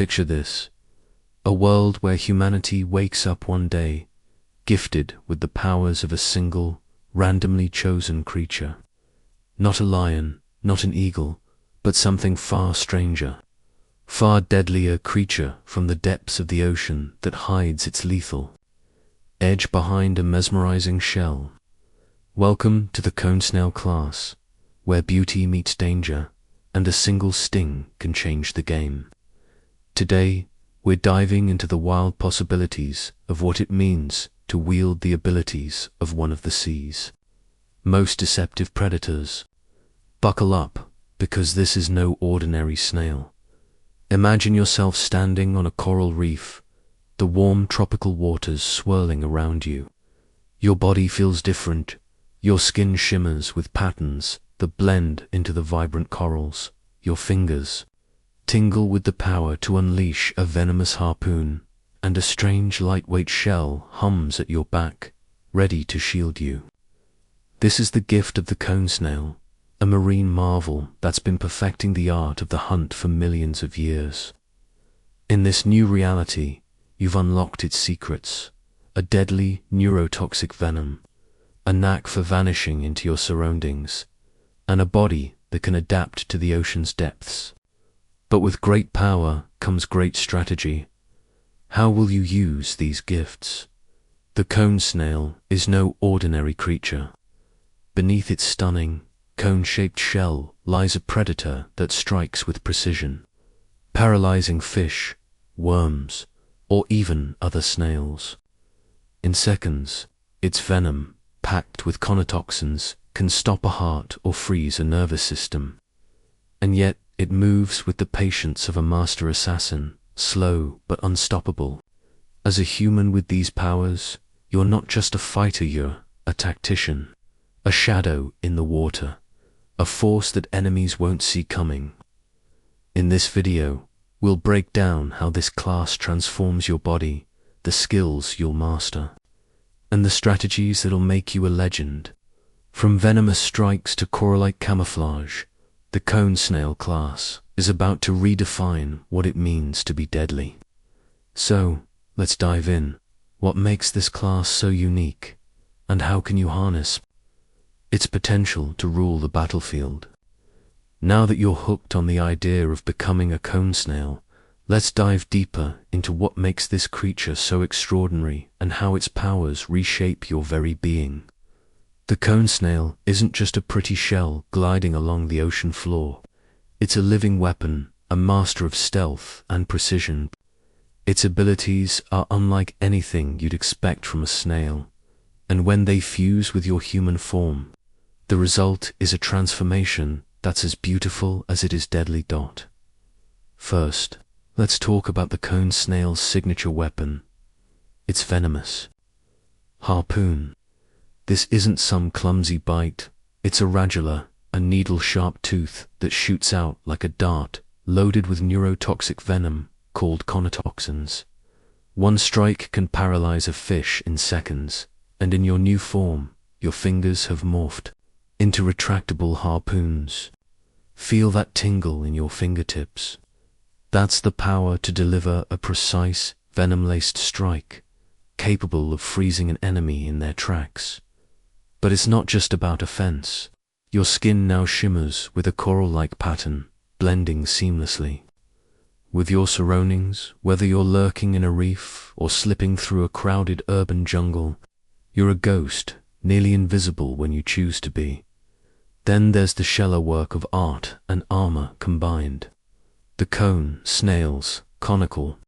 picture this: a world where humanity wakes up one day, gifted with the powers of a single, randomly chosen creature. Not a lion, not an eagle, but something far stranger, far deadlier creature from the depths of the ocean that hides its lethal edge behind a mesmerizing shell. Welcome to the Cone Snail Class, where beauty meets danger, and a single sting can change the game. Today, we're diving into the wild possibilities of what it means to wield the abilities of one of the sea's most deceptive predators. Buckle up, because this is no ordinary snail. Imagine yourself standing on a coral reef, the warm tropical waters swirling around you. Your body feels different. Your skin shimmers with patterns that blend into the vibrant corals. Your fingers tingle with the power to unleash a venomous harpoon, and a strange lightweight shell hums at your back, ready to shield you. This is the gift of the cone snail, a marine marvel that's been perfecting the art of the hunt for millions of years. In this new reality, you've unlocked its secrets: a deadly neurotoxic venom, a knack for vanishing into your surroundings, and a body that can adapt to the ocean's depths. But with great power comes great strategy. How will you use these gifts? The cone snail is no ordinary creature. Beneath its stunning, cone-shaped shell lies a predator that strikes with precision, paralyzing fish, worms, or even other snails. In seconds, its venom, packed with conotoxins, can stop a heart or freeze a nervous system. And yet, it moves with the patience of a master assassin, slow but unstoppable. As a human with these powers, you're not just a fighter, you're a tactician, a shadow in the water, a force that enemies won't see coming. In this video, we'll break down how this class transforms your body, the skills you'll master, and the strategies that'll make you a legend. From venomous strikes to coral-like camouflage, the Cone Snail Class is about to redefine what it means to be deadly. So, let's dive in. What makes this class so unique, and how can you harness its potential to rule the battlefield? Now that you're hooked on the idea of becoming a cone snail, let's dive deeper into what makes this creature so extraordinary and how its powers reshape your very being. The cone snail isn't just a pretty shell gliding along the ocean floor. It's a living weapon, a master of stealth and precision. Its abilities are unlike anything you'd expect from a snail, and when they fuse with your human form, the result is a transformation that's as beautiful as it is deadly. First, let's talk about the cone snail's signature weapon. It's venomous harpoon. This isn't some clumsy bite. It's a radula, a needle-sharp tooth that shoots out like a dart, loaded with neurotoxic venom called conotoxins. One strike can paralyze a fish in seconds, and in your new form, your fingers have morphed into retractable harpoons. Feel that tingle in your fingertips. That's the power to deliver a precise, venom-laced strike, capable of freezing an enemy in their tracks. But it's not just about offense. Your skin now shimmers with a coral-like pattern, blending seamlessly with your surroundings. Whether you're lurking in a reef or slipping through a crowded urban jungle, you're a ghost, nearly invisible when you choose to be. Then there's the shallow work of art and armor combined. The cone snail's conical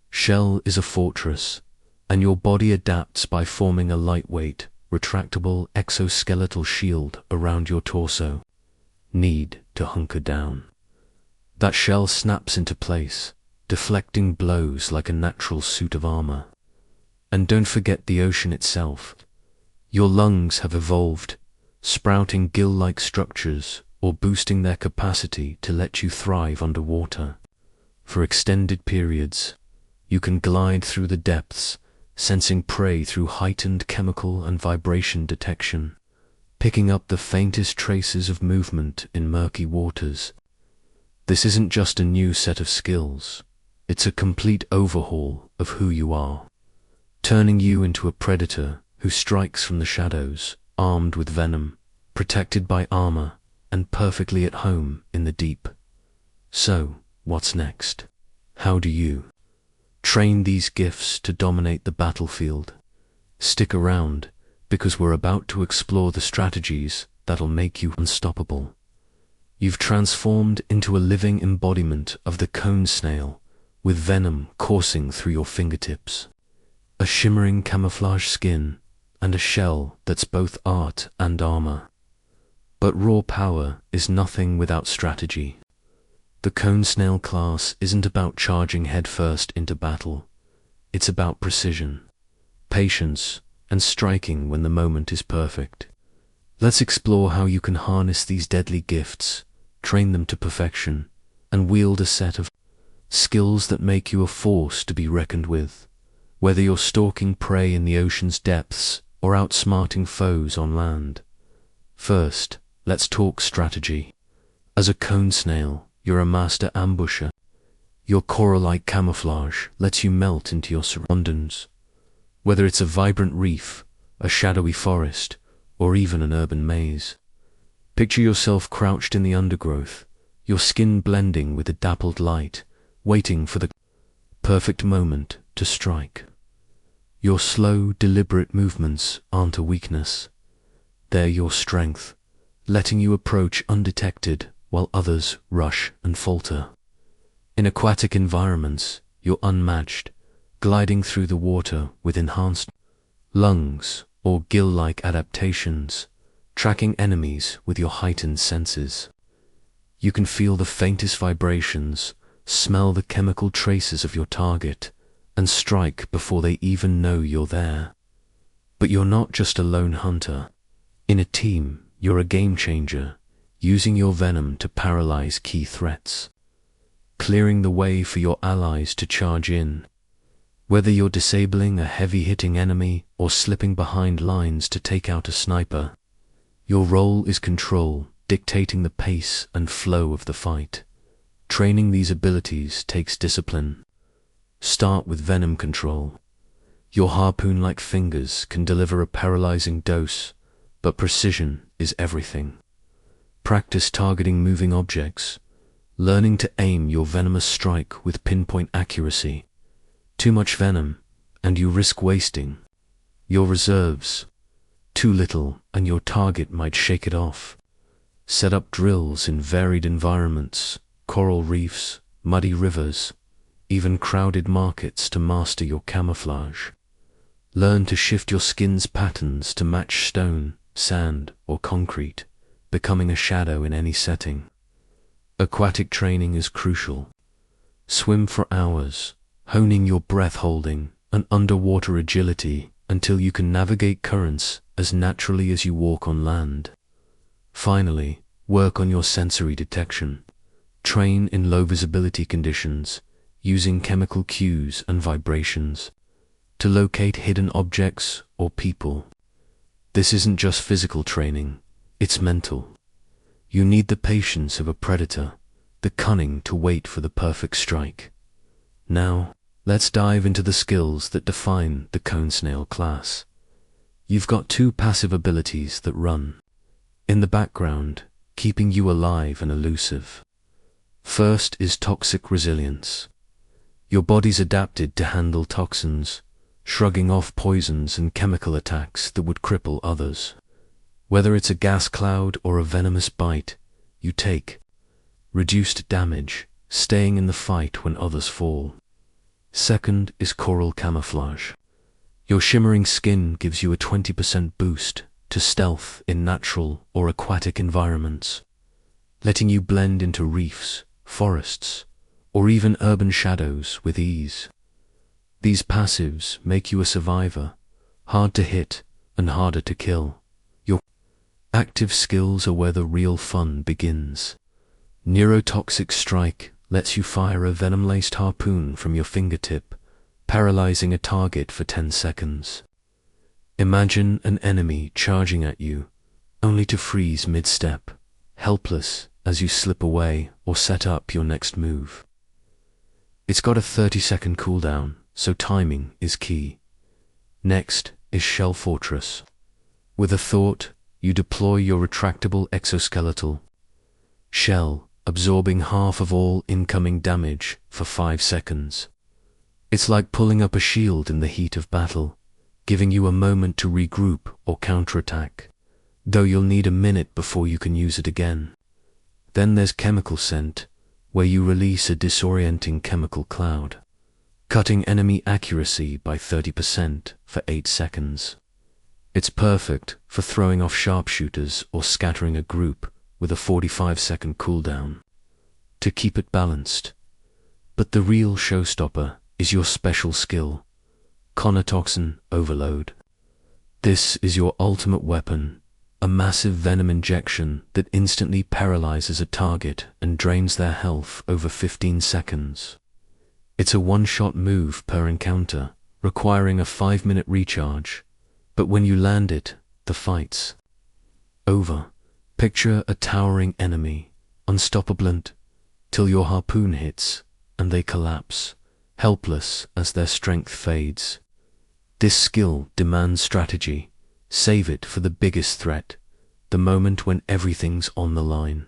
shell is a fortress, and your body adapts by forming a lightweight, retractable exoskeletal shield around your torso. Need to hunker down. That shell snaps into place, deflecting blows like a natural suit of armor. And don't forget the ocean itself. Your lungs have evolved, sprouting gill-like structures or boosting their capacity to let you thrive underwater. For extended periods, you can glide through the depths, sensing prey through heightened chemical and vibration detection, picking up the faintest traces of movement in murky waters. This isn't just a new set of skills. It's a complete overhaul of who you are, turning you into a predator who strikes from the shadows, armed with venom, protected by armor, and perfectly at home in the deep. So, what's next? How do you train these gifts to dominate the battlefield? Stick around, because we're about to explore the strategies that'll make you unstoppable. You've transformed into a living embodiment of the cone snail, with venom coursing through your fingertips. A shimmering camouflage skin, and a shell that's both art and armor. But raw power is nothing without strategy. The Cone Snail Class isn't about charging headfirst into battle. It's about precision, patience, and striking when the moment is perfect. Let's explore how you can harness these deadly gifts, train them to perfection, and wield a set of skills that make you a force to be reckoned with, whether you're stalking prey in the ocean's depths or outsmarting foes on land. First, let's talk strategy. As a cone snail, you're a master ambusher. Your coral-like camouflage lets you melt into your surroundings. Whether it's a vibrant reef, a shadowy forest, or even an urban maze. Picture yourself crouched in the undergrowth, your skin blending with the dappled light, waiting for the perfect moment to strike. Your slow, deliberate movements aren't a weakness. They're your strength, letting you approach undetected while others rush and falter. In aquatic environments, you're unmatched, gliding through the water with enhanced lungs or gill-like adaptations, tracking enemies with your heightened senses. You can feel the faintest vibrations, smell the chemical traces of your target, and strike before they even know you're there. But you're not just a lone hunter. In a team, you're a game changer, using your venom to paralyze key threats, clearing the way for your allies to charge in. Whether you're disabling a heavy-hitting enemy or slipping behind lines to take out a sniper, your role is control, dictating the pace and flow of the fight. Training these abilities takes discipline. Start with venom control. Your harpoon-like fingers can deliver a paralyzing dose, but precision is everything. Practice targeting moving objects, learning to aim your venomous strike with pinpoint accuracy. Too much venom, and you risk wasting your reserves. Too little, and your target might shake it off. Set up drills in varied environments, coral reefs, muddy rivers, even crowded markets to master your camouflage. Learn to shift your skin's patterns to match stone, sand, or concrete, becoming a shadow in any setting. Aquatic training is crucial. Swim for hours, honing your breath-holding and underwater agility until you can navigate currents as naturally as you walk on land. Finally, work on your sensory detection. Train in low-visibility conditions, using chemical cues and vibrations to locate hidden objects or people. This isn't just physical training, it's mental. You need the patience of a predator, the cunning to wait for the perfect strike. Now, let's dive into the skills that define the Cone Snail class. You've got two passive abilities that run in the background, keeping you alive and elusive. First is toxic resilience. Your body's adapted to handle toxins, shrugging off poisons and chemical attacks that would cripple others. Whether it's a gas cloud or a venomous bite, you take reduced damage, staying in the fight when others fall. Second is coral camouflage. Your shimmering skin gives you a 20% boost to stealth in natural or aquatic environments, letting you blend into reefs, forests, or even urban shadows with ease. These passives make you a survivor, hard to hit and harder to kill. Your active skills are where the real fun begins. Neurotoxic Strike lets you fire a venom-laced harpoon from your fingertip, paralyzing a target for 10 seconds. Imagine an enemy charging at you, only to freeze mid-step, helpless as you slip away or set up your next move. It's got a 30-second cooldown, so timing is key. Next is Shell Fortress. With a thought, you deploy your retractable exoskeletal shell, absorbing half of all incoming damage for 5 seconds. It's like pulling up a shield in the heat of battle, giving you a moment to regroup or counterattack, though you'll need a minute before you can use it again. Then there's Chemical Scent, where you release a disorienting chemical cloud, cutting enemy accuracy by 30% for 8 seconds. It's perfect for throwing off sharpshooters or scattering a group with a 45-second cooldown to keep it balanced. But the real showstopper is your special skill, Conotoxin Overload. This is your ultimate weapon, a massive venom injection that instantly paralyzes a target and drains their health over 15 seconds. It's a one-shot move per encounter, requiring a 5-minute recharge, but when you land it, the fight's over. Picture a towering enemy, unstoppable till your harpoon hits and they collapse, helpless as their strength fades. This skill demands strategy. Save it for the biggest threat, the moment when everything's on the line.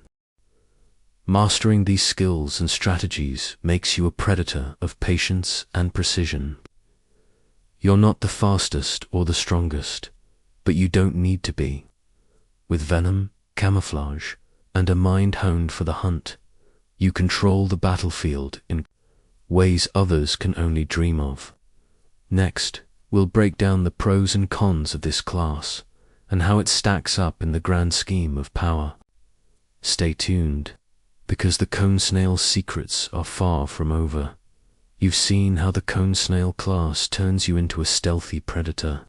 Mastering these skills and strategies makes you a predator of patience and precision. You're not the fastest or the strongest, but you don't need to be. With venom, camouflage, and a mind honed for the hunt, you control the battlefield in ways others can only dream of. Next, we'll break down the pros and cons of this class and how it stacks up in the grand scheme of power. Stay tuned, because the Cone Snail's secrets are far from over. You've seen how the Cone Snail class turns you into a stealthy predator,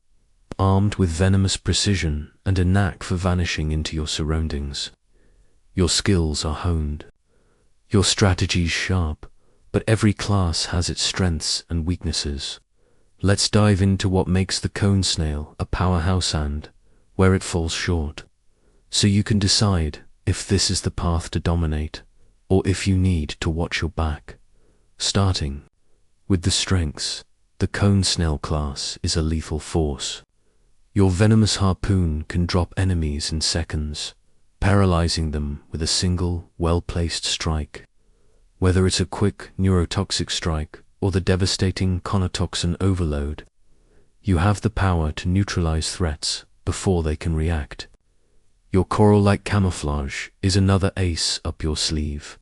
armed with venomous precision and a knack for vanishing into your surroundings. Your skills are honed, your strategies sharp, but every class has its strengths and weaknesses. Let's dive into what makes the Cone Snail a powerhouse and where it falls short, so you can decide if this is the path to dominate or if you need to watch your back. Starting with the strengths, the Cone Snail class is a lethal force. Your venomous harpoon can drop enemies in seconds, paralyzing them with a single, well-placed strike. Whether it's a quick neurotoxic strike or the devastating Conotoxin Overload, you have the power to neutralize threats before they can react. Your coral-like camouflage is another ace up your sleeve,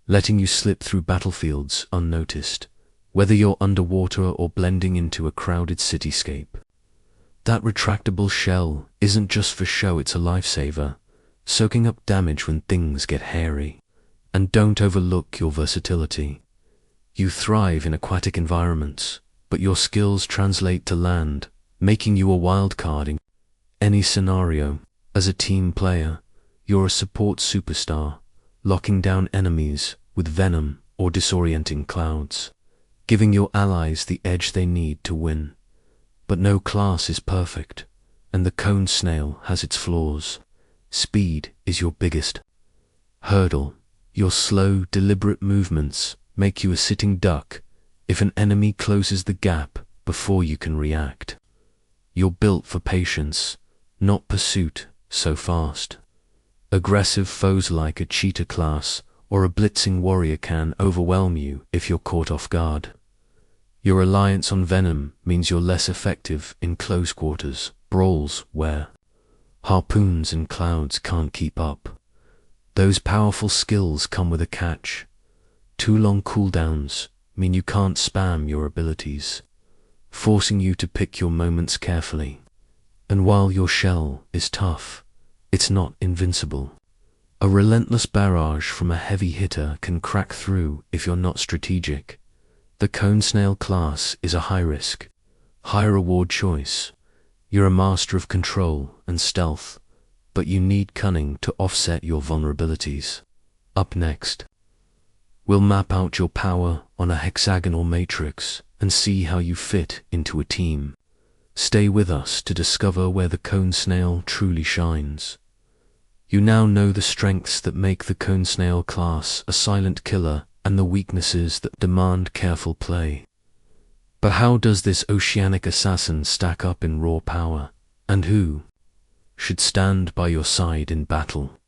letting you slip through battlefields unnoticed, whether you're underwater or blending into a crowded cityscape. That retractable shell isn't just for show, it's a lifesaver, soaking up damage when things get hairy. And don't overlook your versatility. You thrive in aquatic environments, but your skills translate to land, making you a wild card in any scenario. As a team player, you're a support superstar, locking down enemies with venom or disorienting clouds, giving your allies the edge they need to win. But no class is perfect, and the Cone Snail has its flaws. Speed is your biggest hurdle. Your slow, deliberate movements make you a sitting duck if an enemy closes the gap before you can react. You're built for patience, not pursuit so fast. Aggressive foes like a cheetah class or a blitzing warrior can overwhelm you if you're caught off guard. Your reliance on venom means you're less effective in close quarters brawls where harpoons and clouds can't keep up. Those powerful skills come with a catch. Too long cooldowns mean you can't spam your abilities, forcing you to pick your moments carefully. And while your shell is tough, it's not invincible. A relentless barrage from a heavy hitter can crack through if you're not strategic. The Cone Snail class is a high-risk, high-reward choice. You're a master of control and stealth, but you need cunning to offset your vulnerabilities. Up next, we'll map out your power on a hexagonal matrix and see how you fit into a team. Stay with us to discover where the Cone Snail truly shines. You now know the strengths that make the Cone Snail class a silent killer and the weaknesses that demand careful play. But how does this oceanic assassin stack up in raw power, and who should stand by your side in battle?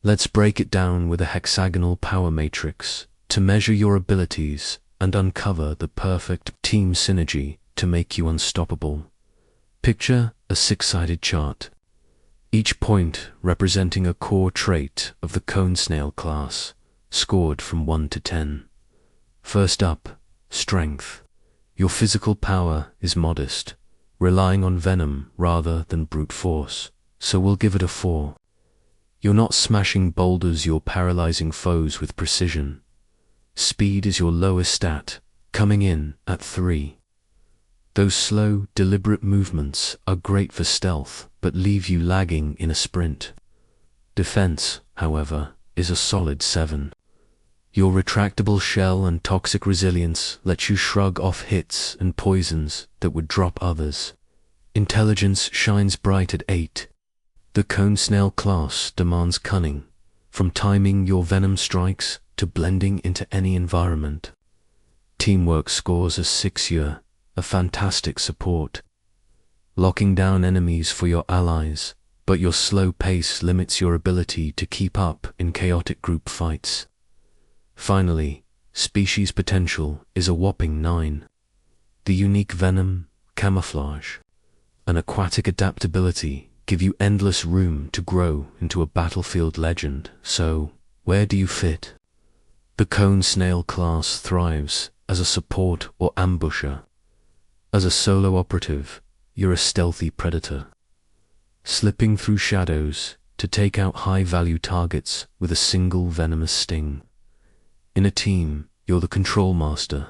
Let's break it down with a hexagonal power matrix to measure your abilities and uncover the perfect team synergy to make you unstoppable. Picture a six-sided chart, each point representing a core trait of the Cone Snail class, scored from 1 to 10. First up, strength. Your physical power is modest, relying on venom rather than brute force, so we'll give it a 4. You're not smashing boulders, you're paralyzing foes with precision. Speed is your lowest stat, coming in at 3. Those slow, deliberate movements are great for stealth, but leave you lagging in a sprint. Defense, however, is a solid 7. Your retractable shell and toxic resilience let you shrug off hits and poisons that would drop others. Intelligence shines bright at 8. The Cone Snail class demands cunning, from timing your venom strikes to blending into any environment. Teamwork scores a 6. You're a fantastic support, locking down enemies for your allies, but your slow pace limits your ability to keep up in chaotic group fights. Finally, species potential is a whopping 9. The unique venom, camouflage, and aquatic adaptability give you endless room to grow into a battlefield legend. So, where do you fit? The Cone Snail class thrives as a support or ambusher. As a solo operative, you're a stealthy predator, slipping through shadows to take out high-value targets with a single venomous sting. In a team, you're the control master.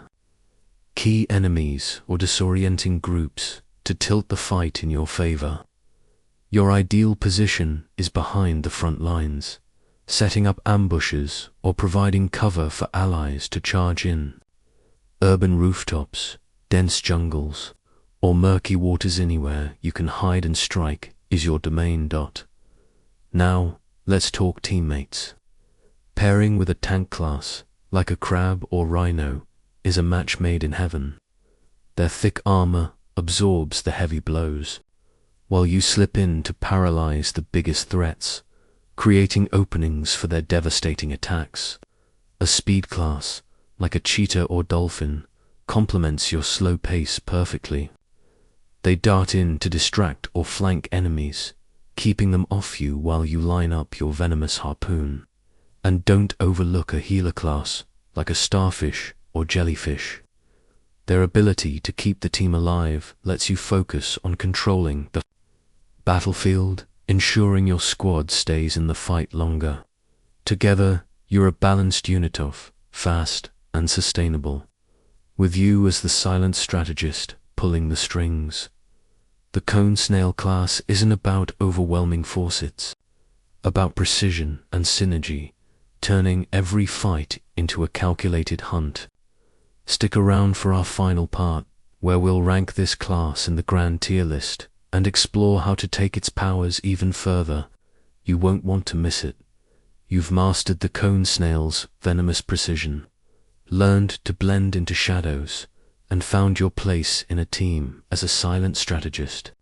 Key enemies or disorienting groups to tilt the fight in your favor. Your ideal position is behind the front lines, setting up ambushes or providing cover for allies to charge in. Urban rooftops, dense jungles, or murky waters, anywhere you can hide and strike is your domain. Now, let's talk teammates. Pairing with a tank class, like a crab or rhino, is a match made in heaven. Their thick armor absorbs the heavy blows, while you slip in to paralyze the biggest threats, creating openings for their devastating attacks. A speed class, like a cheetah or dolphin, complements your slow pace perfectly. They dart in to distract or flank enemies, keeping them off you while you line up your venomous harpoon. And don't overlook a healer class, like a starfish or jellyfish. Their ability to keep the team alive lets you focus on controlling the battlefield, ensuring your squad stays in the fight longer. Together, you're a balanced unit of fast and sustainable, with you as the silent strategist pulling the strings. The Cone Snail class isn't about overwhelming force, it's about precision and synergy, turning every fight into a calculated hunt. Stick around for our final part, where we'll rank this class in the grand tier list and explore how to take its powers even further. You won't want to miss it. You've mastered the Cone Snail's venomous precision, learned to blend into shadows, and found your place in a team as a silent strategist.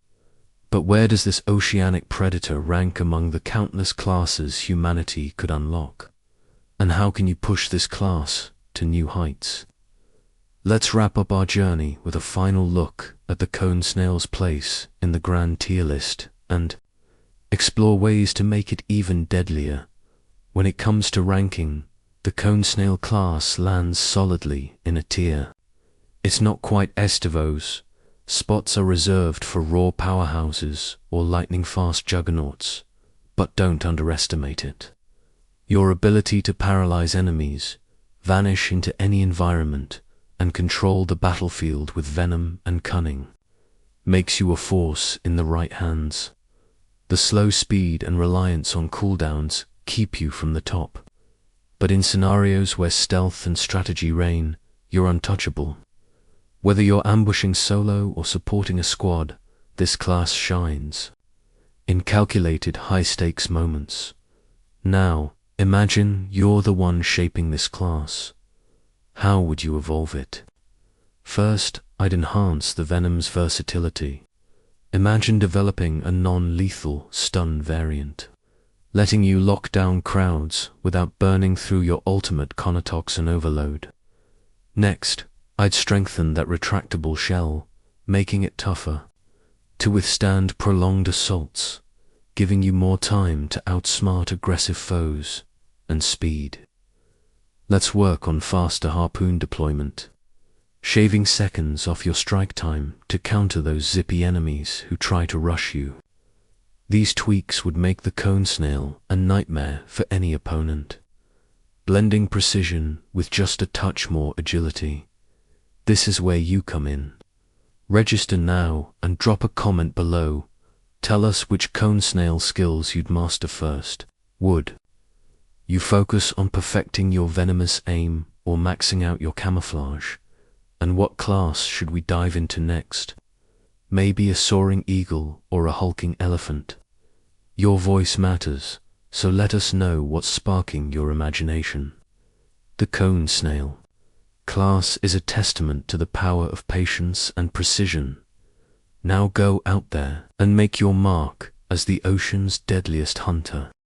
But where does this oceanic predator rank among the countless classes humanity could unlock? And how can you push this class to new heights? Let's wrap up our journey with a final look at the Cone Snail's place in the grand tier list and explore ways to make it even deadlier. When it comes to ranking, the Cone Snail class lands solidly in a tier. It's not quite HumanXEVO's. Spots are reserved for raw powerhouses or lightning-fast juggernauts, but don't underestimate it. Your ability to paralyze enemies, vanish into any environment, and control the battlefield with venom and cunning makes you a force in the right hands. The slow speed and reliance on cooldowns keep you from the top, but in scenarios where stealth and strategy reign, you're untouchable. Whether you're ambushing solo or supporting a squad, this class shines in calculated high-stakes moments. Now, imagine you're the one shaping this class, How would you evolve it? First, I'd enhance the venom's versatility. Imagine developing a non-lethal stun variant, letting you lock down crowds without burning through your ultimate conotoxin overload. Next, I'd strengthen that retractable shell, making it tougher to withstand prolonged assaults, giving you more time to outsmart aggressive foes and speed. Let's work on faster harpoon deployment, shaving seconds off your strike time to counter those zippy enemies who try to rush you. These tweaks would make the cone snail a nightmare for any opponent, blending precision with just a touch more agility. This is where you come in. Register now and drop a comment below. Tell us which cone snail skills you'd master first. Would you focus on perfecting your venomous aim or maxing out your camouflage? And what class should we dive into next? Maybe a soaring eagle or a hulking elephant? Your voice matters, so let us know what's sparking your imagination. The Cone Snail Class is a testament to the power of patience and precision. Now go out there and make your mark as the ocean's deadliest hunter.